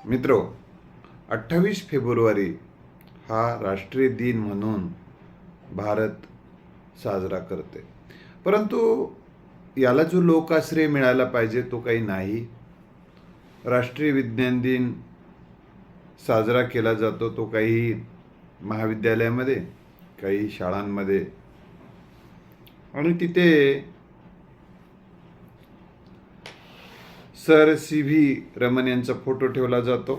मित्रो, 28 फेब्रुवारी हा राष्ट्रीय दिन म्हणून भारत साजरा करते. परंतु याला जो लोकाश्रय मिळाला पाहिजे तो काही नाही. राष्ट्रीय विज्ञान दिन साजरा केला जातो तो काही महाविद्यालयामध्ये, काही शाळांमध्ये, आणि तिथे सर सी.व्ही. रमन यांचा फोटो ठेवला जातो.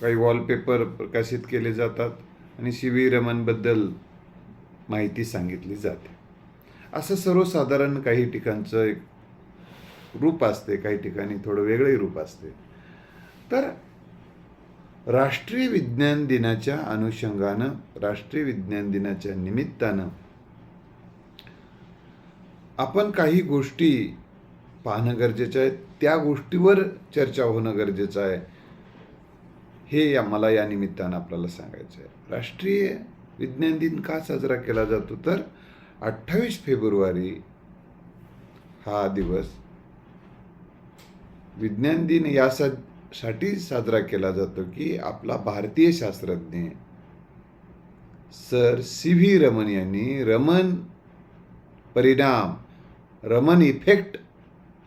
काही वॉलपेपर प्रकाशित केले जातात आणि सी.व्ही. रमनबद्दल माहिती सांगितली जाते. असं सर्वसाधारण काही ठिकाणचं एक रूप असते, काही ठिकाणी थोडं वेगळंही रूप असते. तर राष्ट्रीय विज्ञान दिनाच्या अनुषंगानं, राष्ट्रीय विज्ञान दिनाच्या निमित्तानं आपण काही गोष्टी पाहणं गरजेचं आहे, त्या गोष्टीवर चर्चा होणं गरजेचं आहे, हे मला या निमित्तानं आपल्याला सांगायचं आहे. राष्ट्रीय विज्ञान दिन का साजरा केला जातो तर 28 फेब्रुवारी हा दिवस विज्ञान दिन यासाठी साजरा केला जातो की आपला भारतीय शास्त्रज्ञ सर सी.व्ही. रमन यांनी रमन परिणाम, रमन इफेक्ट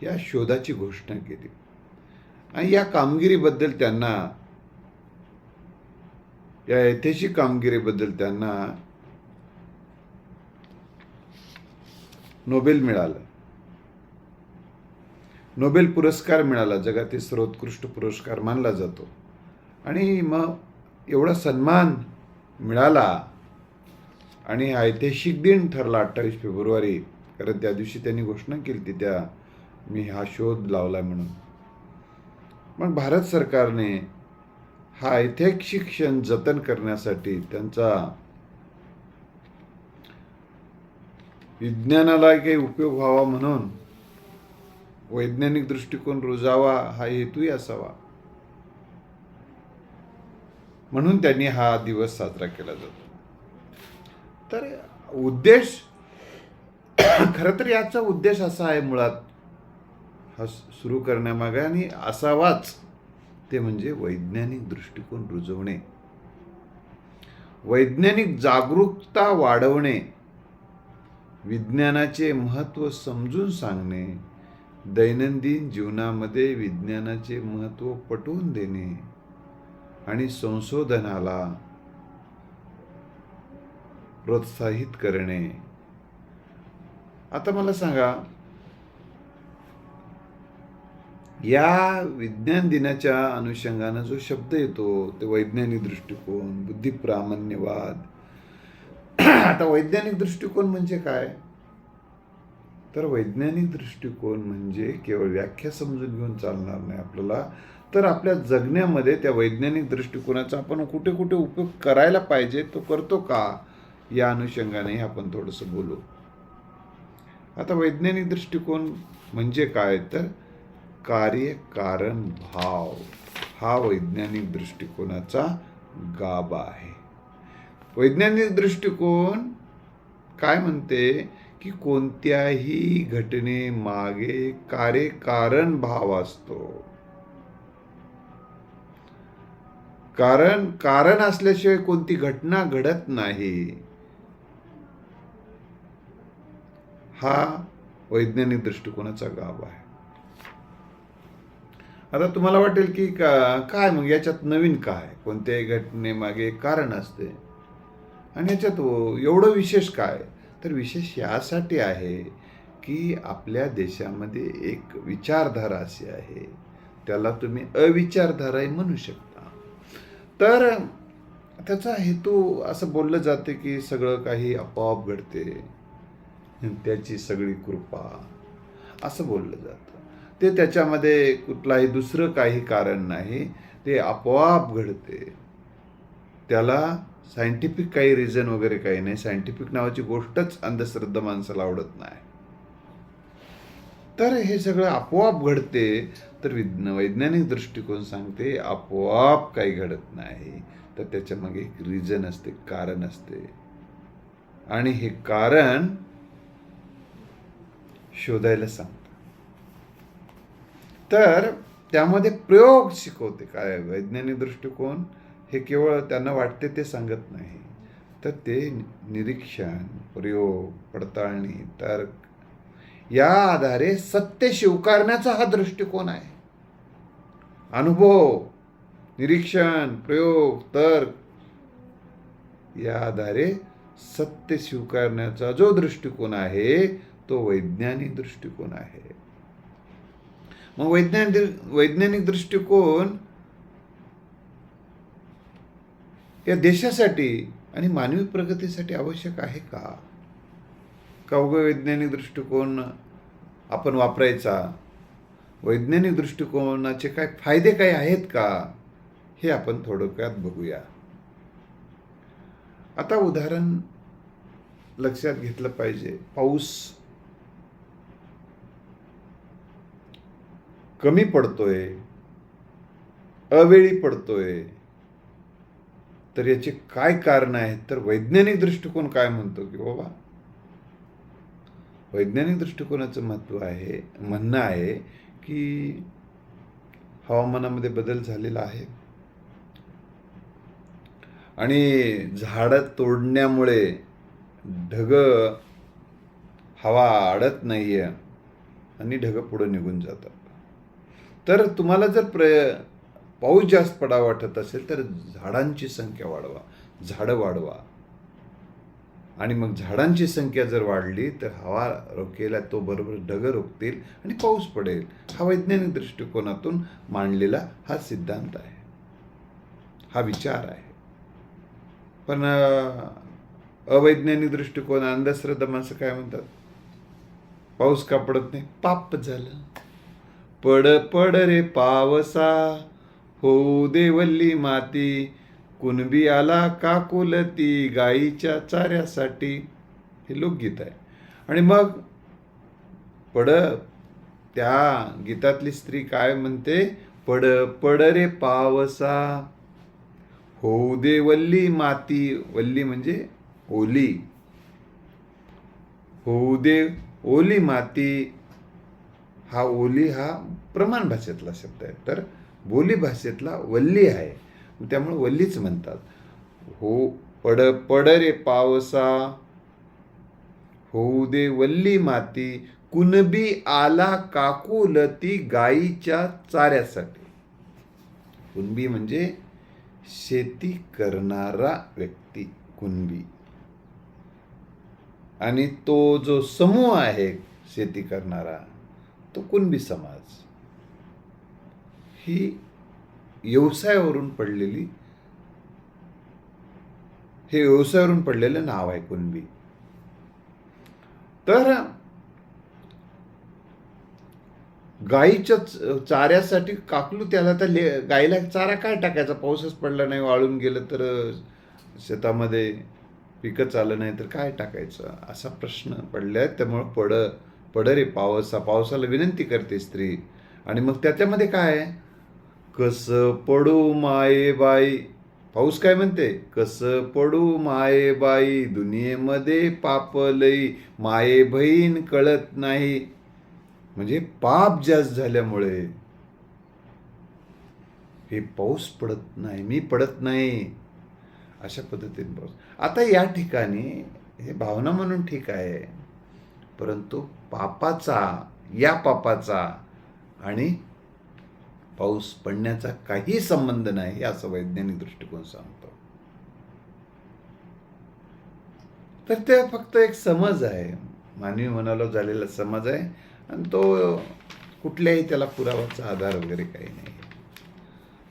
या शोधाची घोषणा केली आणि या कामगिरीबद्दल त्यांना, या ऐतिहासिक कामगिरीबद्दल त्यांना नोबेल मिळालं, नोबेल पुरस्कार मिळाला. जगातील सर्वोत्कृष्ट पुरस्कार मानला जातो. आणि मग एवढा सन्मान मिळाला आणि ऐतिहासिक दिन ठरला 28 फेब्रुवारी, कारण त्या दिवशी त्यांनी घोषणा केली ती, मी हा शोध लावला म्हणून. मग भारत सरकारने हा ऐतिहासिक क्षण जतन करण्यासाठी, त्यांचा विज्ञानाला काही उपयोग व्हावा म्हणून, वैज्ञानिक दृष्टिकोन रुजावा हा हेतूही असावा म्हणून त्यांनी हा दिवस साजरा केला जातो. तर उद्देश, खरं तर याचा उद्देश असा आहे मुळात हा सुरू करण्यामागे, आणि असावाच, ते म्हणजे वैज्ञानिक दृष्टिकोन रुजवणे, वैज्ञानिक जागरूकता वाढवणे, विज्ञानाचे महत्त्व समजून सांगणे, दैनंदिन जीवनामध्ये विज्ञानाचे महत्त्व पटवून देणे आणि संशोधनाला प्रोत्साहित करणे. आता मला सांगा, या विज्ञान दिनाच्या अनुषंगानं जो शब्द येतो ते वैज्ञानिक दृष्टिकोन, बुद्धिप्रामाण्यवाद. आता वैज्ञानिक दृष्टिकोन म्हणजे काय तर वैज्ञानिक दृष्टिकोन म्हणजे केवळ व्याख्या समजून घेऊन चालणार नाही आपल्याला, तर आपल्या जगण्यामध्ये त्या वैज्ञानिक दृष्टिकोनाचा आपण कुठे कुठे उपयोग करायला पाहिजे, तो करतो का, या अनुषंगाने आपण थोडंसं बोलू. आता वैज्ञानिक दृष्टिकोन म्हणजे काय तर कार्य कारण भाव हा वैज्ञानिक दृष्टिकोनाचा गाभा आहे. वैज्ञानिक दृष्टिकोन काय म्हणते की कोणत्याही घटनेमागे कार्य कारण भाव असतो. कारण असल्याशिवाय कोणती घटना घडत नाही. हा वैज्ञानिक दृष्टिकोनाचा गाभा आहे. आता तुम्हाला वाटेल की काय मग याच्यात नवीन काय, कोणत्याही घटनेमागे कारण असते आणि याच्यात एवढं विशेष काय, तर विशेष यासाठी आहे की आपल्या देशामध्ये एक विचारधारा अशी आहे, त्याला तुम्ही अविचारधाराही म्हणू शकता. तर त्याचा हेतू असं बोललं जाते की सगळं काही आपोआप घडते, त्याची सगळी कृपा, असं बोललं जातं. ते त्याच्यामध्ये कुठलाही दुसरं काही कारण नाही, ते आपोआप घडते. त्याला सायंटिफिक काही रिझन वगैरे काही नाही. सायंटिफिक नावाची गोष्टच अंधश्रद्धा माणसाला आवडत नाही. तर हे सगळं आपोआप घडते. तर वैज्ञानिक दृष्टिकोन सांगते आपोआप काही घडत नाही, तर त्याच्या मागे एक रिझन असते, कारण असते, आणि हे कारण शोधायला सांगतं. तर त्यामध्ये प्रयोग शिकवते. काय वैज्ञानिक दृष्टिकोन हे केवळ त्यांना वाटते ते सांगत नाही, तर ते निरीक्षण, प्रयोग, पडताळणी, तर्क या आधारे सत्य स्वीकारण्याचा हा दृष्टिकोन आहे. अनुभव, निरीक्षण, प्रयोग, तर्क या आधारे सत्य स्वीकारण्याचा जो दृष्टिकोन आहे तो वैज्ञानिक दृष्टिकोन आहे. मग वैज्ञानिक दृष्टिकोन या देशासाठी आणि मानवी प्रगतीसाठी आवश्यक आहे का? उगा वैज्ञानिक दृष्टिकोन आपण वापरायचा, वैज्ञानिक दृष्टिकोनाचे काय फायदे काय आहेत का, हे आपण थोडक्यात बघूया. आता उदाहरण लक्षात घेतलं पाहिजे. पाऊस कमी पडतोय, अवेळी पडतोय, तर याचे काय कारण आहेत? तर वैज्ञानिक दृष्टिकोन काय म्हणतो की बाबा, वैज्ञानिक दृष्टिकोनाचं म्हणणं आहे की हवामानामध्ये बदल झालेला आहे आणि झाडं तोडण्यामुळे ढग हवा अडत नाहीये आणि ढग पुढे निघून जातात. तर तुम्हाला जर पाऊस जास्त पडावा वाटत असेल तर झाडांची संख्या वाढवा, झाडं वाढवा. आणि मग झाडांची संख्या जर वाढली तर हवा रोखेल, तो बरोबर ढग रोखतील आणि पाऊस पडेल. हा वैज्ञानिक दृष्टिकोनातून मांडलेला हा सिद्धांत आहे, हा विचार आहे. पण अवैज्ञानिक दृष्टिकोन, अंधश्रद्धा माणसं काय म्हणतात? पाऊस का पडत नाही? पाप झालं. पड पड रे पावसा, होऊ दे वल्ली माती, कुणबी आला काकुलती, गाईच्या चाऱ्यासाठी. हे लोकगीत आहे. आणि मग त्या गीतातली स्त्री काय म्हणते? पड पड रे पावसा, होऊ दे वल्ली माती. वल्ली म्हणजे ओली. होऊ दे ओली माती. ओली हा प्रमाण भाषेतला शब्द आहे, तर बोली भाषेतला वल्ली आहे, त्यामुळे वल्लीच म्हणतात. पड पड रे पावसा, होऊ दे वल्ली माती, कुणबी आला काकुलती, गाईच्या चाऱ्यासाठी. कुणबी म्हणजे शेती करणारा व्यक्ती, कुणबी. आणि तो जो समूह आहे शेती करणारा, तो कुणबी समाज. ही व्यवसायावरून पडलेलं नाव आहे कुणबी. तर गाईच्या चाऱ्यासाठी काकलू, त्याला तर गाईला चारा काय टाकायचा? पाऊसच पडला नाही, वाळून गेलं तर शेतामध्ये पिकच आलं नाही तर काय टाकायचं, असा प्रश्न पडलाय. त्यामुळे पड रे पावसा, पावसाला विनंती करते स्त्री. आणि मग त्याच्यामध्ये काय? कस पडू माये बाई. पाऊस काय म्हणते? कस पडू माये बाई, दुनियेमध्ये पाप लई, माये बहीण कळत नाही. म्हणजे पाप जास्त झाल्यामुळे हे पाऊस पडत नाही, मी पडत नाही, अशा पद्धतीने पाऊस. आता या ठिकाणी हे भावना म्हणून ठीक आहे, परंतु पापाचा आणि पाऊस पडण्याचा काही संबंध नाही, असं वैज्ञानिक दृष्टिकोन सांगतो. तर ते फक्त एक समज आहे, मानवी मनाला झालेला समज आहे, आणि तो कुठल्याही त्याला पुरावाचा आधार वगैरे काही नाही.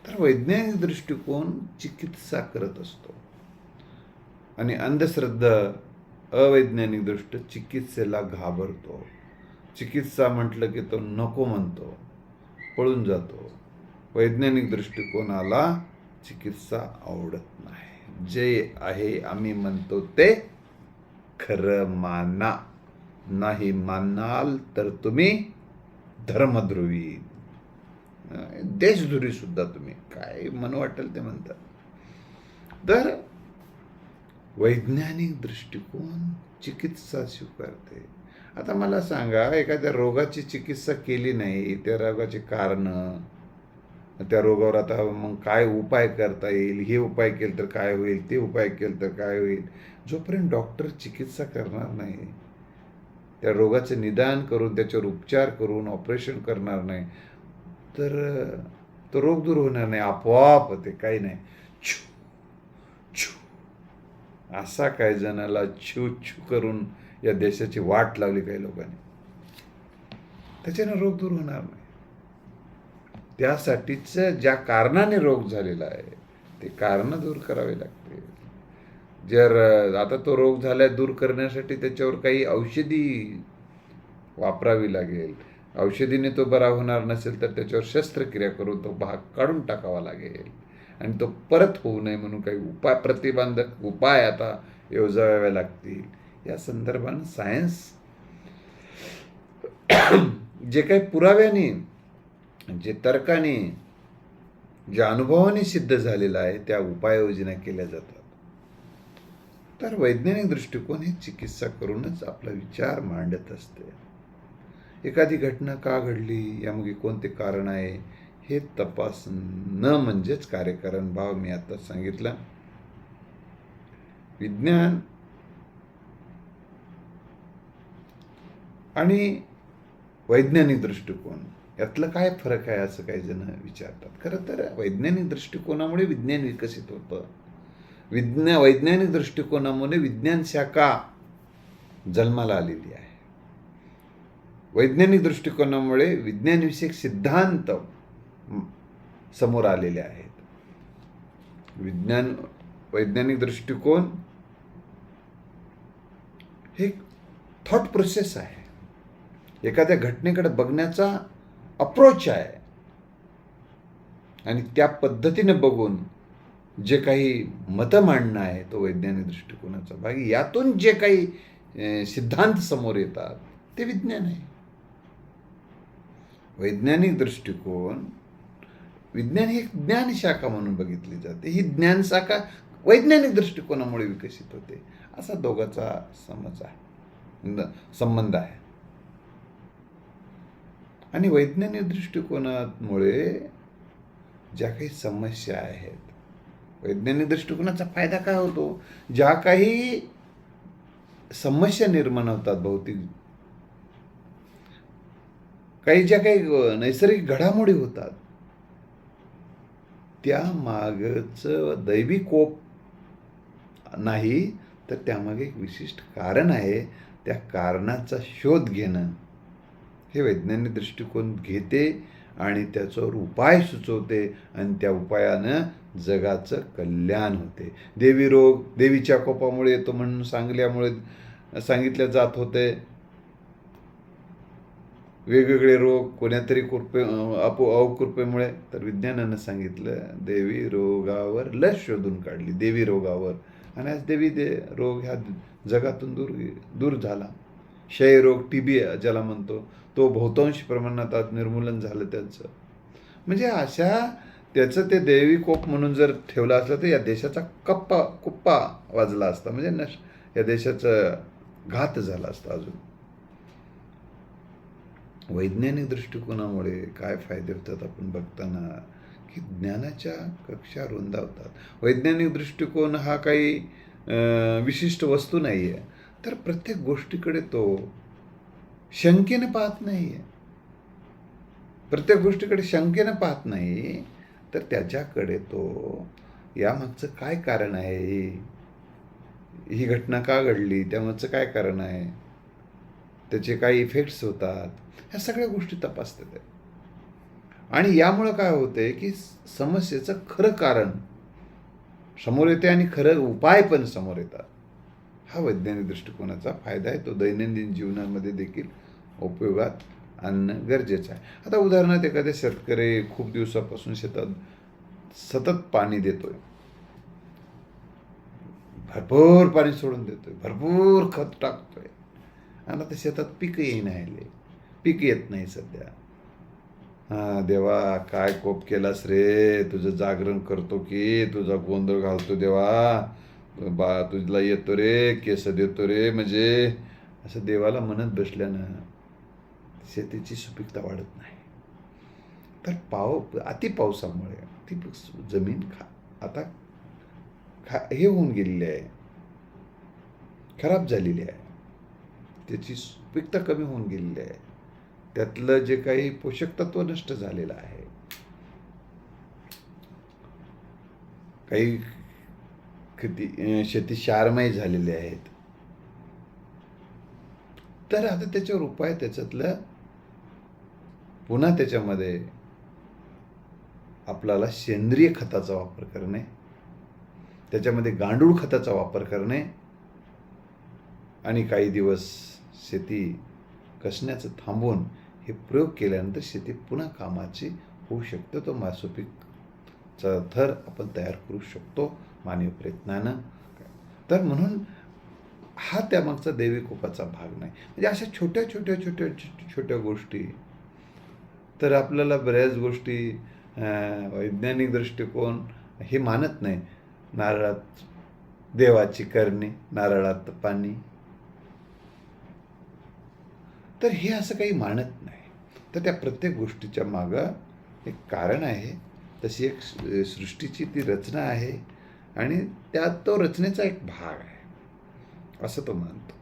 तर वैज्ञानिक दृष्टिकोन चिकित्सा करत असतो आणि अंधश्रद्धा, अवैज्ञानिक दृष्टी चिकित्सेला घाबरतो. चिकित्सा म्हटलं की तो नको म्हणतो, पळून जातो. वैज्ञानिक दृष्टिकोनाला चिकित्सा आवडत नाही. जे आहे आम्ही म्हणतो ते खरं माना, नाही मानाल तर तुम्ही धर्मद्रोही, देशद्रोही सुद्धा तुम्ही, काय मन वाटेल ते म्हणतात. तर वैज्ञानिक दृष्टिकोन चिकित्सा स्वीकारते. आता मला सांगा, एखाद्या रोगाची चिकित्सा केली नाही, त्या रोगाची कारण त्या रोगावर आता मग काय उपाय करता येईल, हे उपाय केलं तर काय होईल, ते उपाय केलं तर काय होईल. जोपर्यंत डॉक्टर चिकित्सा करणार नाही, त्या रोगाचं निदान करून त्याच्यावर उपचार करून ऑपरेशन करणार नाही, तर तो रोग दूर होणार नाही. आपोआप होते, काही नाही. छू छू असा काही जणाला छू छू करून या देशाची वाट लावली काही लोकांनी, त्याच्यानं रोग दूर होणार नाही. त्यासाठीच ज्या कारणाने रोग झालेला आहे ते कारणं दूर करावे लागते. जर आता तो रोग झाला दूर करण्यासाठी त्याच्यावर काही औषधी वापरावी लागेल. औषधीने तो बरा होणार नसेल तर त्याच्यावर शस्त्रक्रिया करून तो भाग काढून टाकावा लागेल. आणि तो परत होऊ नये म्हणून काही प्रतिबंधक उपाय आता योजावे लागतील. या संदर्भानं सायन्स जे काही पुराव्याने, जे तर्काने, ज्या अनुभवाने सिद्ध झालेलं आहे त्या उपाययोजना केल्या जातात. तर वैज्ञानिक दृष्टिकोन हे चिकित्सा करूनच आपला विचार मांडत असते. एखादी घटना का घडली, यामागे कोणते कारण आहे हे तपासणं म्हणजेच कार्यकारण भाव. मी आता सांगितलं. विज्ञान आणि वैज्ञानिक दृष्टिकोन यातलं काय फरक आहे असं काही जण विचारतात. खरं तर वैज्ञानिक दृष्टिकोनामुळे विज्ञान विकसित होतं. वैज्ञानिक दृष्टिकोनामुळे विज्ञान शाखा जन्माला आलेली आहे. वैज्ञानिक दृष्टिकोनामुळे विज्ञानविषयक सिद्धांत समोर आलेले आहेत. वैज्ञानिक दृष्टिकोन हे थॉट प्रोसेस आहे. एखाद्या घटनेकडे बघण्याचा अप्रोच आहे आणि त्या पद्धतीने बघून जे काही मतं मांडणं आहे तो वैज्ञानिक दृष्टिकोनाचा भाग. यातून जे काही सिद्धांत समोर येतात ते विज्ञान आहे. वैज्ञानिक दृष्टिकोन, विज्ञान ही एक ज्ञानशाखा म्हणून बघितली जाते. ही ज्ञानशाखा वैज्ञानिक दृष्टिकोनामुळे विकसित होते. असा दोघांचा संबंध आहे. आणि वैज्ञानिक दृष्टिकोनामुळे ज्या काही समस्या आहेत, वैज्ञानिक दृष्टिकोनाचा फायदा काय होतो, ज्या काही समस्या निर्माण होतात भौतिक, ज्या काही नैसर्गिक घडामोडी होतात, त्या मागचं दैवी कोप नाही तर त्यामागे एक विशिष्ट कारण आहे. त्या कारणाचा शोध घेणं हे वैज्ञानिक दृष्टिकोन घेते आणि त्याच्यावर उपाय सुचवते आणि त्या उपायानं जगाचं कल्याण होते. देवी रोग देवीच्या कोपामुळे येतो म्हणून सांगितलं जात होते. वेगवेगळे रोग कोण्यातरी अवकृपेमुळे, तर विज्ञानानं सांगितलं देवी रोगावर लस शोधून काढली, देवी रोगावर. आणि आज देवी रोग ह्या जगातून दूर झाला. क्षयरोग, TB ज्याला म्हणतो, तो बहुतांश प्रमाणात आज निर्मूलन झालं त्याचं. म्हणजे अशा त्याचं ते दैवी कोप म्हणून जर ठेवला असला तर या देशाचा कुप्पा वाजला असता. म्हणजे या देशाचा घात झाला असता. अजून वैज्ञानिक दृष्टिकोनामुळे काय फायदे होतात आपण बघताना की ज्ञानाच्या कक्षा रुंदावतात. वैज्ञानिक दृष्टिकोन हा काही विशिष्ट वस्तू नाही आहे, तर प्रत्येक गोष्टीकडे तो शंकेने पाहत नाही आहे. प्रत्येक गोष्टीकडे शंकेने पाहत नाही, तर त्याच्याकडे तो यामागचं काय कारण आहे, ही घटना का घडली, त्यामागचं काय कारण आहे, त्याचे काय इफेक्ट्स होतात, ह्या सगळ्या गोष्टी तपासतात. आणि यामुळं काय होतंय की समस्येचं खरं कारण समोर येते आणि खरं उपाय पण समोर येतात. हा वैज्ञानिक दृष्टिकोनाचा फायदा आहे. तो दैनंदिन जीवनामध्ये देखील उपयोगात आणणं गरजेचं आहे. आता उदाहरणार्थ एखाद्या शेतकरी खूप दिवसापासून शेतात सतत पाणी देतोय, भरपूर पाणी सोडून देतोय, भरपूर खत टाकतोय, आणि आता शेतात पीक पीक येत नाही सध्या. देवा काय कोप केलास रे, तुझं जागरण करतो की तुझा गोंधळ घालतो देवा, तुझला येतो रे, केस देतो रे, म्हणजे असं देवाला म्हणत बसल्यानं शेतीची सुपीकता वाढत नाही. तर अति पावसामुळे ती जमीन आता हे होऊन गेलेली आहे, खराब झालेली आहे, त्याची सुपीकता कमी होऊन गेलेली आहे, त्यातलं जे काही पोषक तत्व नष्ट झालेलं आहे, काही शेती क्षारमय झालेली आहेत. तर आता त्याच्यावर उपाय त्याच्यातलं पुन्हा त्याच्यामध्ये आपल्याला सेंद्रिय खताचा वापर करणे, त्याच्यामध्ये गांडूळ खताचा वापर करणे आणि काही दिवस शेती कसण्याचं थांबवून हे प्रयोग केल्यानंतर शेती पुन्हा कामाची होऊ शकते. तो मासोपीकचा थर आपण तयार करू शकतो मानवी प्रयत्नानं. तर म्हणून हा त्यामागचा दैवी कोपाचा भाग नाही. म्हणजे अशा छोट्या छोट्या छोट्या छोट्या गोष्टी, तर आपल्याला बऱ्याच गोष्टी वैज्ञानिक दृष्टिकोन हे मानत नाही. नारळात देवाची करणे, नारळात पाणी, तर हे असं काही मानत नाही. तर त्या प्रत्येक गोष्टीच्या मागं एक कारण आहे, तशी एक सृष्टीची ती रचना आहे आणि त्यात तो रचनेचा एक भाग आहे असं तो मानतो.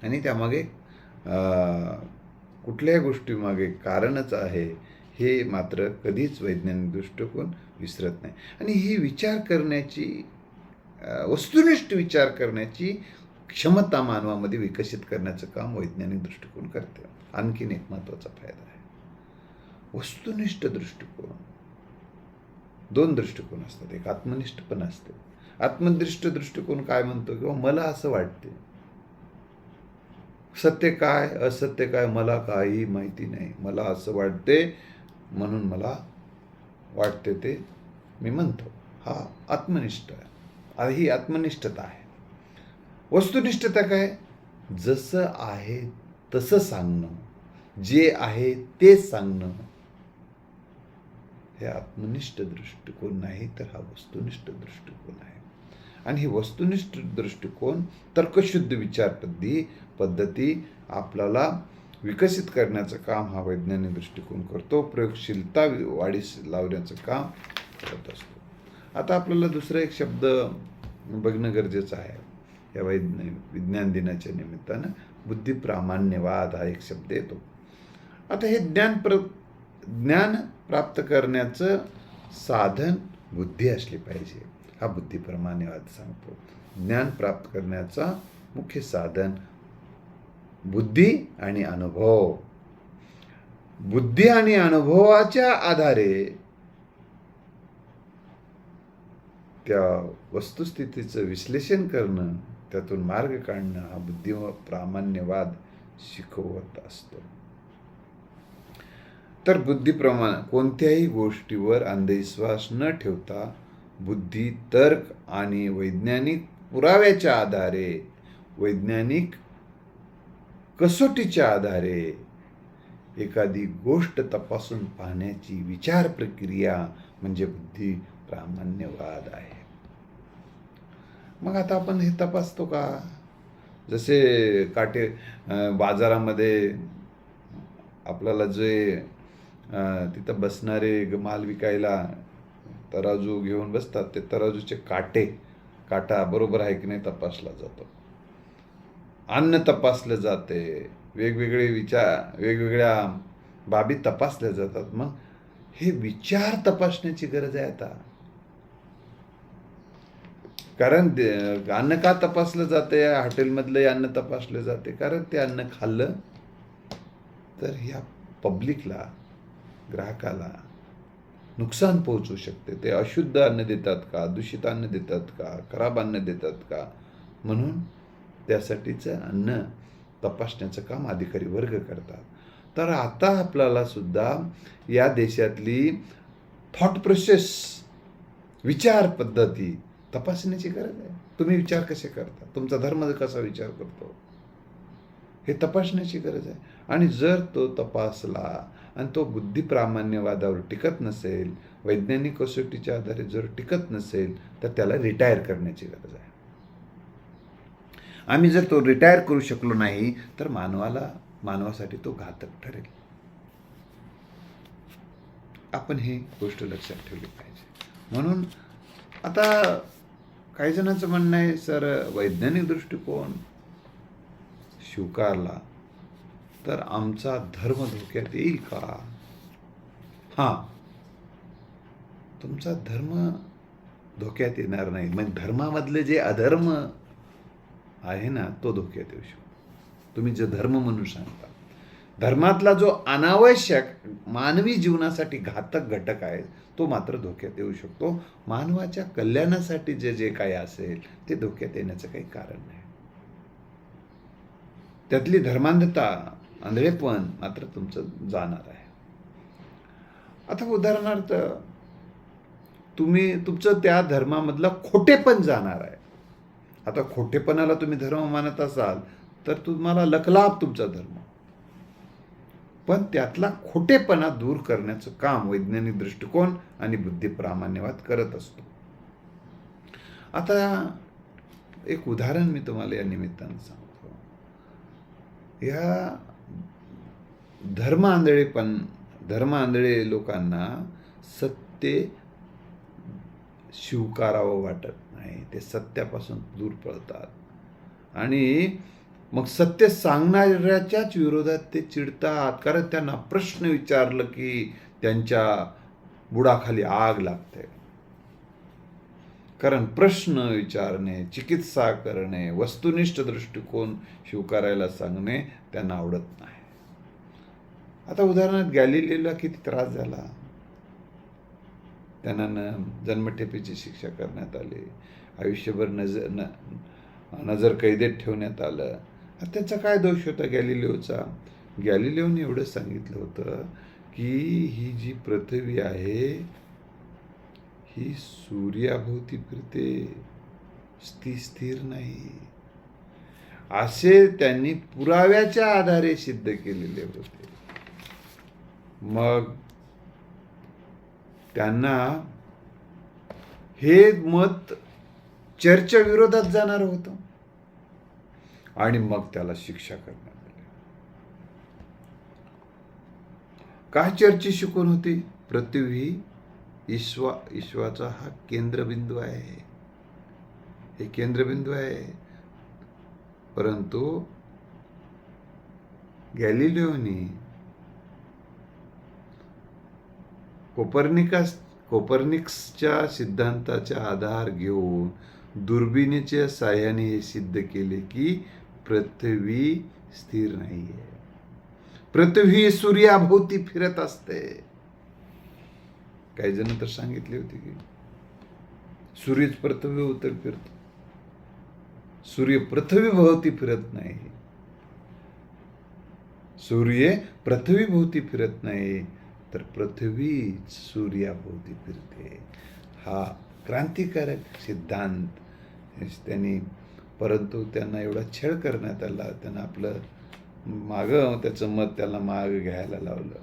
आणि त्यामागे कुठल्याही गोष्टीमागे कारणच आहे हे मात्र कधीच वैज्ञानिक दृष्टिकोन विसरत नाही. आणि ही विचार करण्याची, वस्तुनिष्ठ विचार करण्याची क्षमता मानवामध्ये विकसित करण्याचं काम वैज्ञानिक दृष्टिकोन करते. आणखीन एक महत्त्वाचा फायदा आहे, वस्तुनिष्ठ दृष्टिकोन. दोन दृष्टिकोन असतात, एक आत्मनिष्ठ पण असते. आत्मनिष्ठ दृष्टिकोन काय म्हणतो, किंवा मला असं वाटते, सत्य काय असत्य काय मला काही माहिती नाही, मला असं वाटते म्हणून मला वाटते ते मी म्हणतो, हा आत्मनिष्ठ आहे. ही आत्मनिष्ठता आहे. वस्तुनिष्ठता काय, जसं आहे तसं सांगणं, जे आहे ते सांगणं. हे आत्मनिष्ठ दृष्टिकोन नाही, तर हा वस्तुनिष्ठ दृष्टिकोन आहे. आणि ही वस्तुनिष्ठ दृष्टिकोन तर्कशुद्ध विचार पद्धती आपल्याला विकसित करण्याचं काम हा वैज्ञानिक दृष्टिकोन करतो. प्रयोगशीलता वाढीस लावण्याचं काम करत असतो. आता आपल्याला दुसरा एक शब्द बघणं गरजेचं आहे या विज्ञान दिनाच्या निमित्तानं. बुद्धिप्रामाण्यवाद हा एक शब्द येतो. आता हे ज्ञान प्राप्त करण्याचं साधन बुद्धी असली पाहिजे, हा बुद्धिप्रामाण्यवाद सांगतो. ज्ञान प्राप्त करण्याचा मुख्य साधन बुद्धी आणि अनुभव. बुद्धी आणि अनुभवाच्या आधारे त्या वस्तुस्थितीचं विश्लेषण करणं, त्यातून मार्ग काढणं हा बुद्धिप्रामाण्यवाद शिकवत असतो. तर कोणत्याही गोष्टीवर अंधविश्वास न ठेवता बुद्धी, तर्क आणि वैज्ञानिक पुराव्याच्या आधारे, वैज्ञानिक कसोटीच्या आधारे एखादी गोष्ट तपासून पाहण्याची विचार प्रक्रिया म्हणजे बुद्धिप्रामाण्यवाद आहे. मग आता आपण हे तपासतो का? जसे बाजारामध्ये आपल्याला जे तिथं बसणारे माल विकायला तराजू घेऊन बसतात, ते तराजूचे काटा बरोबर आहे की नाही तपासला जातो. अन्न तपासलं जाते, वेगवेगळ्या बाबी तपासल्या जातात. मग हे विचार तपासण्याची गरज आहे आता. कारण अन्न का तपासलं जाते, हॉटेलमधलं अन्न तपासलं जाते, कारण ते अन्न खाल्लं तर ह्या पब्लिकला, ग्राहकाला नुकसान पोहोचू शकते. ते अशुद्ध अन्न देतात का, दूषित अन्न देतात का, खराब अन्न देतात का, म्हणून त्यासाठीचं अन्न तपासण्याचं काम अधिकारी वर्ग करतात. तर आता आपल्याला सुद्धा या देशातली थॉट प्रोसेस, विचार पद्धती तपासण्याची गरज आहे. तुम्ही विचार कसे करता, तुमचा धर्म कसा विचार करतो, हे तपासण्याची गरज आहे. आणि जर तो तपासला आणि तो बुद्धिप्रामाण्यवादावर टिकत नसेल, वैज्ञानिक कसोटीच्या आधारे जर टिकत नसेल, तर त्याला रिटायर करण्याची गरज आहे. आम्ही जर तो रिटायर करू शकलो नाही तर मानवासाठी तो घातक ठरेल. आपण ही गोष्ट लक्षात ठेवली पाहिजे. म्हणून आता काही जणांचं म्हणणं आहे, सर वैज्ञानिक दृष्टिकोन स्वीकारला तर आमचा धर्म धोक्यात येईल का? हां, तुमचा धर्म धोक्यात येणार नाही. मग धर्मामधले जे अधर्म आहे ना, तो धोक्यात येऊ शकतो. तुम्ही जे धर्म म्हणून सांगता, धर्मातला जो अनावश्यक मानवी जीवनासाठी घातक घटक आहे तो मात्र धोक्यात येऊ शकतो. मानवाच्या कल्याणासाठी जे जे काही असेल ते धोक्यात येण्याचं काही कारण नाही. त्यातली धर्मांधता, आंधळेपण मात्र तुमचं जाणार आहे. आता उदाहरणार्थ तुमचं त्या धर्मामधलं खोटेपण जाणार आहे. आता खोटेपणाला तुम्ही धर्म मानत असाल तर तुम्हाला लखलाभ तुमचा धर्म, पण त्यातला खोटेपणा दूर करण्याचं काम वैज्ञानिक दृष्टिकोन आणि बुद्धिप्रामाण्यवाद करत असतो. आता एक उदाहरण मी तुम्हाला या निमित्तानं सांगतो. या धर्मांधळे लोकांना सत्य स्वीकारावं वाटत नाही. ते सत्यापासून दूर पळतात आणि मग सत्य सांगणाऱ्याच्याच विरोधात ते चिडतात. कारण त्यांना प्रश्न विचारलं की त्यांच्या बुडाखाली आग लागते. कारण प्रश्न विचारणे, चिकित्सा करणे, वस्तुनिष्ठ दृष्टिकोन स्वीकारायला सांगणे त्यांना आवडत नाही. आता उदाहरणार्थ गॅलिलिओला किती त्रास झाला. त्यांना जन्मठेपेची शिक्षा करण्यात आली, आयुष्यभर नजर कैदेत ठेवण्यात आलं. त्याचा काय दोष होता गॅलिलिओचा? गॅलिलिओने एवढं सांगितलं होतं की ही जी पृथ्वी आहे ही सूर्याभोवती फिरते, ती स्थिर नाही. असे त्यांनी पुराव्याच्या आधारे सिद्ध केलेले होते. मग त्यांना हे मत चर्चच्या विरोधात जाणार होतं आणि मग त्याला शिक्षा करण्यात आली. काय चर्चेची शिकवण होती? पृथ्वी ईश्वाचा हा केंद्रबिंदू आहे, हे केंद्रबिंदू आहे. परंतु गॅलिलिओनी कोपर्निकसच्या सिद्धांताचा आधार घेऊन दुर्बिणीच्या साह्याने हे सिद्ध केले की पृथ्वी स्थिर नाही आहे. पृथ्वी सूर्याभोवती फिरत असते. काही जण तर सांगितले होते की सूर्यच पृथ्वीभोवती फिरतो, सूर्य पृथ्वीभोवती फिरत नाही. सूर्य पृथ्वीभोवती फिरत नाही तर पृथ्वी सूर्याभोवती फिरते. हा क्रांतिकारक सिद्धांत त्यांनी, परंतु त्यांना एवढा छळ करण्यात आला. त्यांना आपलं त्याचं मत त्याला माग घ्यायला लावलं.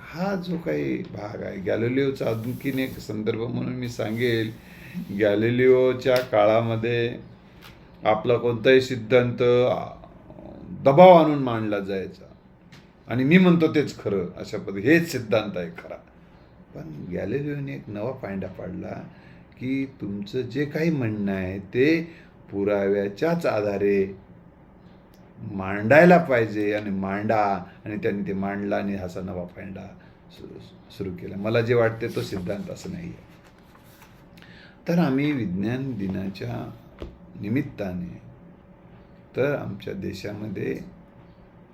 हा जो काही भाग आहे गॅलिलिओचा आणखीन एक संदर्भ म्हणून मी सांगेल. गॅलिलिओच्या काळामध्ये आपला कोणताही सिद्धांत दबाव आणून मांडला जायचा आणि मी म्हणतो तेच खरं, अशा पद्धती हेच सिद्धांत आहे खरा. पण गॅलिलिओने एक नवा पायंडा पाडला की तुमचं जे काही म्हणणं आहे ते पुराव्याच्याच आधारे मांडायला पाहिजे आणि मांडा. आणि त्यांनी ते मांडला आणि असा नवा पायंडा सुरू केला. मला जे वाटते तो सिद्धांत असं नाही आहे. तर आम्ही विज्ञान दिनाच्या निमित्ताने तर आमच्या देशामध्ये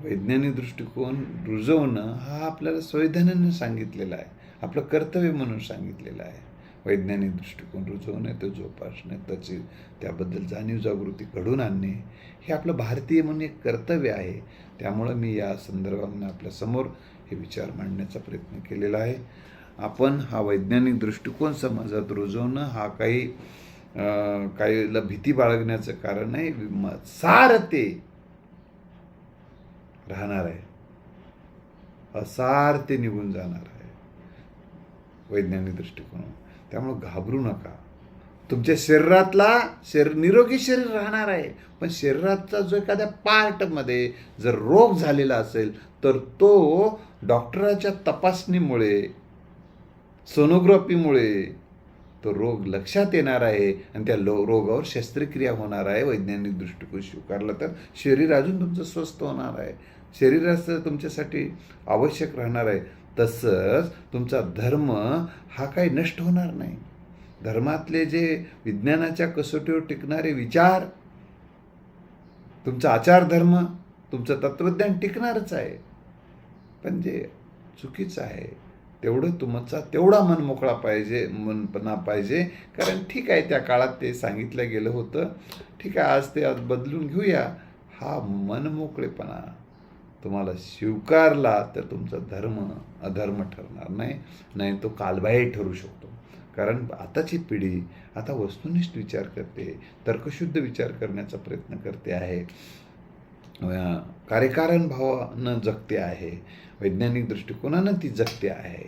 वैज्ञानिक दृष्टिकोन रुजवणं हा आपल्याला संविधानाने सांगितलेला आहे, आपलं कर्तव्य म्हणून सांगितलेलं आहे. वैज्ञानिक दृष्टिकोन रुजवणे, तो जोपासणे, त्याबद्दल जाणीव जागृती घडवून आणणे हे आपलं भारतीय म्हणून एक कर्तव्य आहे. त्यामुळं मी या संदर्भात आपल्यासमोर हे विचार मांडण्याचा प्रयत्न केलेला आहे. आपण हा वैज्ञानिक दृष्टिकोन समाजात रुजवणं हा काहीला भीती बाळगण्याचं कारण नाही. सार ते राहणार आहे, असार ते निघून जाणार आहे वैज्ञानिक दृष्टिकोन. त्यामुळे घाबरू नका. तुमच्या निरोगी शरीर राहणार आहे, पण शरीराचा जो एखाद्या पार्टमध्ये जर रोग झालेला असेल तर तो डॉक्टराच्या तपासणीमुळे सोनोग्राफीमुळे तो रोग लक्षात येणार आहे आणि त्या रोगावर शस्त्रक्रिया होणार आहे. वैज्ञानिक दृष्टिकोन स्वीकारला तर शरीर अजून तुमचं स्वस्थ होणार आहे, शरीराचं तुमच्यासाठी आवश्यक राहणार आहे. तसंच तुमचा धर्म हा काही नष्ट होणार नाही. धर्मातले जे विज्ञानाच्या कसोटीवर टिकणारे विचार, तुमचा आचारधर्म, तुमचं तत्त्वज्ञान टिकणारच आहे. पण जे चुकीचं आहे तेवढं तुमचा तेवढा मन मोकळा पाहिजे, मनपणा पाहिजे. कारण ठीक आहे, त्या काळात ते सांगितलं गेलं होतं, ठीक आहे, आज ते आज बदलून घेऊया. हा मनमोकळेपणा तुम्हाला स्वीकारला तर तुमचा धर्म अधर्म ठरणार नाही, नाही तो कालबाह्य ठरू शकतो. कारण आताची पिढी आता वस्तुनिष्ठ विचार करते, तर्कशुद्ध विचार करण्याचा प्रयत्न करते आहे, कार्यकारण भावानं जगते आहे, वैज्ञानिक दृष्टिकोनानं ती जगते आहे.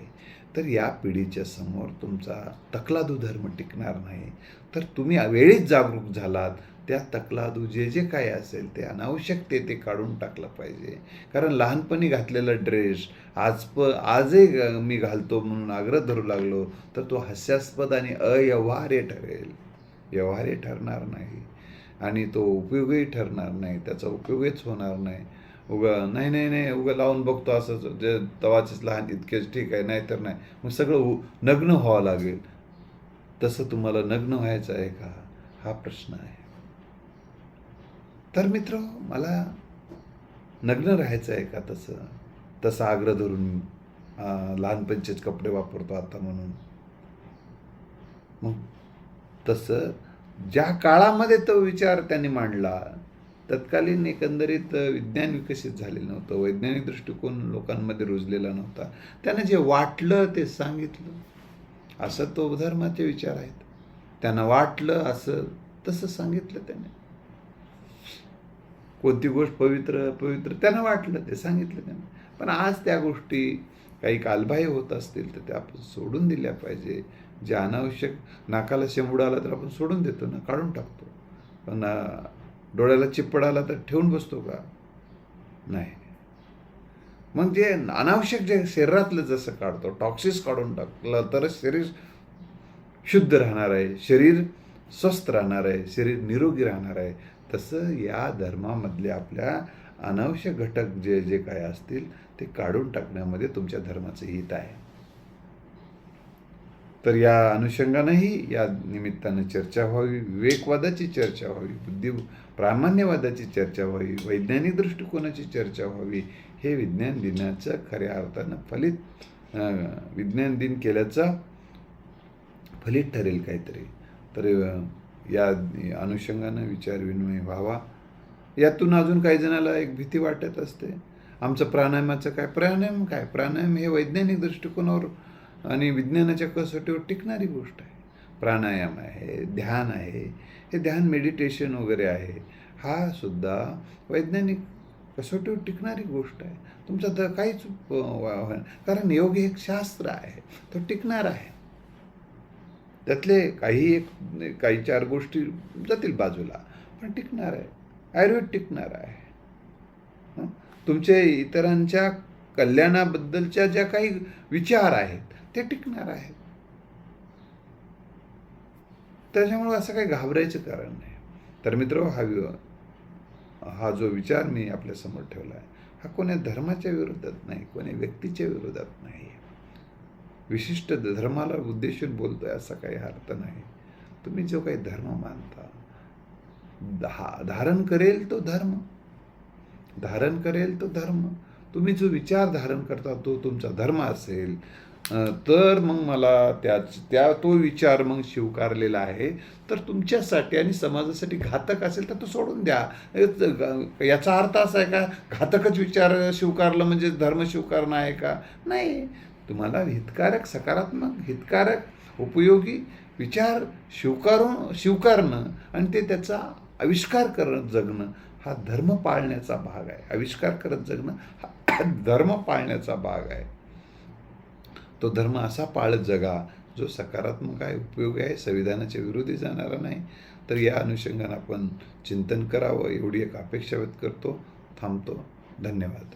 तर या पिढीच्या समोर तुमचा तकलादू धर्म टिकणार नाही. तर तुम्ही वेळीच जागरूक झालात, त्या तकलादू जे जे काय असेल ते अनावश्यक ते काढून टाकलं पाहिजे. कारण लहानपणी घातलेला ड्रेस आजही मी घालतो म्हणून आग्रह धरू लागलो तर तो हास्यास्पद आणि अव्यवहार्य ठरेल, व्यवहार्य ठरणार नाही आणि तो उपयोगी ठरणार नाही, त्याचा उपयोगच होणार नाही. नाही उगा लावून बघतो असं जे तवाचेच लहान इतकेच ठीक आहे, नाही तर नाही, मग सगळं नग्न व्हावं लागेल. तसं तुम्हाला नग्न व्हायचं आहे का, हा प्रश्न आहे. तर मित्र, मला नग्न राहायचं आहे का तसं आग्रह धरून लहानपणीचेच कपडे वापरतो आता म्हणून? मग तसं ज्या काळामध्ये तो विचार त्यांनी मांडला, तत्कालीन एकंदरीत विज्ञान विकसित झालेलं नव्हतं, वैज्ञानिक दृष्टिकोन लोकांमध्ये रुजलेला नव्हता. त्यानं जे वाटलं ते सांगितलं, असं तो धर्माचे विचार आहेत. त्यांना वाटलं असं तसं सांगितलं त्याने. कोणती गोष्ट पवित्र त्यांना वाटलं ते सांगितलं त्याने. पण आज त्या गोष्टी काही कालबाह्य होत असतील तर त्या आपण सोडून दिल्या पाहिजे. जे अनावश्यक, नाकाला शेंबूड आला तर आपण सोडून देतो ना, काढून टाकतो. पण डोळ्याला चिप्पड आला तर ठेवून बसतो का? नाही. मग जे अनावश्यक जे शरीरातलं जसं काढतो, टॉक्सिस काढून टाकलं तरच शरीर शुद्ध राहणार आहे, शरीर स्वस्थ राहणार आहे, शरीर निरोगी राहणार आहे. तसं या धर्मामधले आपल्या अनावश्यक घटक जे जे काय असतील ते काढून टाकण्यामध्ये तुमच्या धर्माचं हित आहे. तर या अनुषंगानंही या निमित्तानं चर्चा व्हावी, विवेकवादाची चर्चा व्हावी, प्रामाण्यवादाची चर्चा व्हावी, वैज्ञानिक दृष्टिकोनाची चर्चा व्हावी. हे विज्ञान दिनाचं खऱ्या अर्थानं विज्ञान दिन केल्याचं फलित ठरेल काहीतरी. तर या अनुषंगानं विचारविनिमय व्हावा. यातून अजून काही जणाला एक भीती वाटत असते, आमचं प्राणायामाचं काय? प्राणायाम हे वैज्ञानिक दृष्टिकोनावर आणि विज्ञानाच्या कसोटीवर टिकणारी गोष्ट आहे. प्राणायाम आहे, ध्यान आहे, हे ध्यान मेडिटेशन वगैरे आहे, हा सुद्धा वैज्ञानिक कसोटीवर टिकणारी गोष्ट आहे. तुमचा तर काहीच कारण योग हे एक शास्त्र आहे, तो टिकणार आहे. त्यातले काही चार गोष्टी जातील बाजूला, पण टिकणार आहे. आयुर्वेद टिकणार आहे. तुमचे इतरांच्या कल्याणाबद्दलच्या ज्या काही विचार आहेत ते टिकणार आहेत. त्याच्यामुळे असं काही घाबरायचं कारण नाही. तर मित्र, हा जो विचार मी आपल्यासमोर ठेवला आहे, हा कोण्या धर्माच्या विरोधात नाही, कोण्या व्यक्तीच्या विरोधात नाही. विशिष्ट धर्माला उद्देशून बोलतोय असा काही अर्थ नाही. तुम्ही जो काही धर्म मानता, धारण करेल तो धर्म, तुम्ही जो विचार धारण करता तो तुमचा धर्म असेल, तर मग मला तो विचार मग स्वीकारलेला आहे, तर तुमच्यासाठी आणि समाजासाठी घातक असेल तर तो सोडून द्या. याचा अर्थ असा आहे का घातकच विचार स्वीकारलं म्हणजे धर्म स्वीकारणं आहे का? नाही. तुम्हाला हितकारक, सकारात्मक, हितकारक, उपयोगी विचार स्वीकारणं आणि त्याचा आविष्कार करत जगणं हा धर्म पाळण्याचा भाग आहे. आविष्कार करत जगणं हा धर्म पाळण्याचा भाग आहे. तो धर्म असा पाळत जगा जो सकारात्मक आहे, उपयोगी आहे, संविधानाच्या विरोधी जाणारा नाही. तर या अनुषंगाने आपण चिंतन करावं एवढी एक अपेक्षा व्यक्त करतो. थांबतो. धन्यवाद.